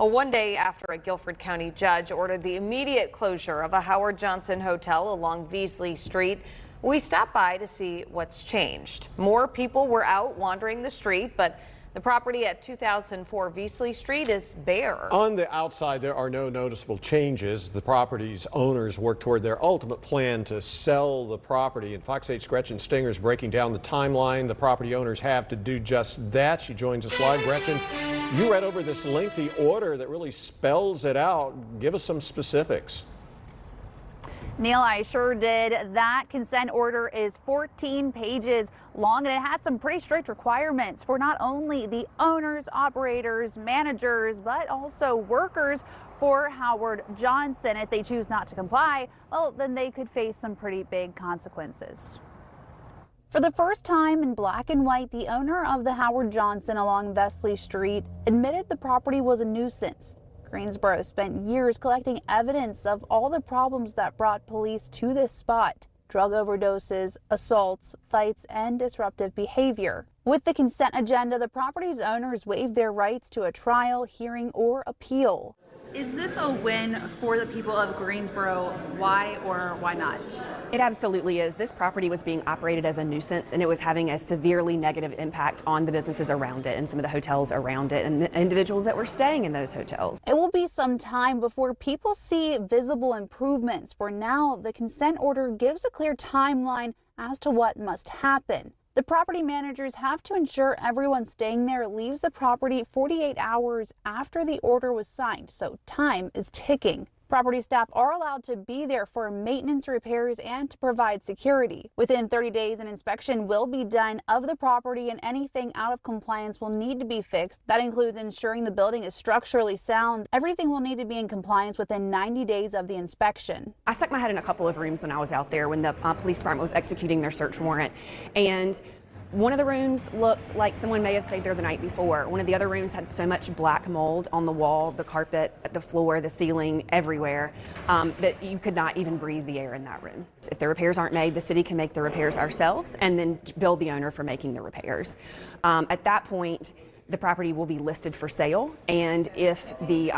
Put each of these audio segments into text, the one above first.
Well, one day after a Guilford County judge ordered the immediate closure of a Howard Johnson hotel along Beasley Street, we stopped by to see what's changed. More people were out wandering the street, but the property at 2004 Beasley Street is bare. On the outside, there are no noticeable changes. The property's owners work toward their ultimate plan to sell the property. And Fox 8's Gretchen Stinger is breaking down the timeline the property owners have to do just that. She joins us live. Gretchen, you read over this lengthy order that really spells it out. Give us some specifics. Neil, I sure did. That consent order is 14 pages long, and it has some pretty strict requirements for not only the owners, operators, managers, but also workers for Howard Johnson. If they choose not to comply, well, then they could face some pretty big consequences. For the first time in black and white, the owner of the Howard Johnson along Beasley Street admitted the property was a nuisance. Greensboro spent years collecting evidence of all the problems that brought police to this spot: drug overdoses, assaults, fights, and disruptive behavior. With the consent agenda, the property's owners waived their rights to a trial, hearing, or appeal. Is this a win for the people of Greensboro? Why or why not? It absolutely is. This property was being operated as a nuisance, and it was having a severely negative impact on the businesses around it and some of the hotels around it and the individuals that were staying in those hotels. It will be some time before people see visible improvements. For now, the consent order gives a clear timeline as to what must happen. The property managers have to ensure everyone staying there leaves the property 48 hours after the order was signed, so time is ticking. Property staff are allowed to be there for maintenance, repairs, and to provide security. Within 30 days, an inspection will be done of the property, and anything out of compliance will need to be fixed. That includes ensuring the building is structurally sound. Everything will need to be in compliance within 90 days of the inspection. I stuck my head in a couple of rooms when I was out there when the police department was executing their search warrant, and one of the rooms looked like someone may have stayed there the night before. One of the other rooms had so much black mold on the wall, the carpet, the floor, the ceiling, everywhere, that you could not even breathe the air in that room. If the repairs aren't made, the city can make the repairs ourselves and then bill the owner for making the repairs. At that point, the property will be listed for sale, and if the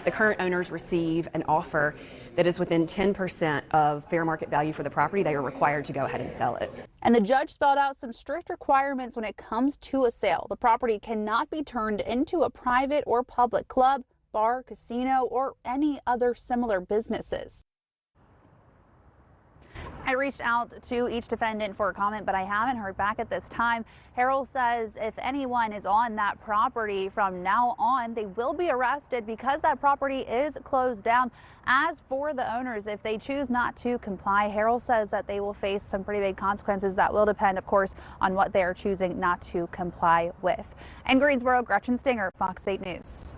current owners receive an offer that is within 10% of fair market value for the property, they are required to go ahead and sell it. And the judge spelled out some strict requirements when it comes to a sale. The property cannot be turned into a private or public club, bar, casino, or any other similar businesses. I reached out to each defendant for a comment, but I haven't heard back at this time. Harrell says if anyone is on that property from now on, they will be arrested because that property is closed down. As for the owners, if they choose not to comply, Harrell says that they will face some pretty big consequences that will depend, of course, on what they are choosing not to comply with. In Greensboro, Gretchen Stinger, Fox 8 News.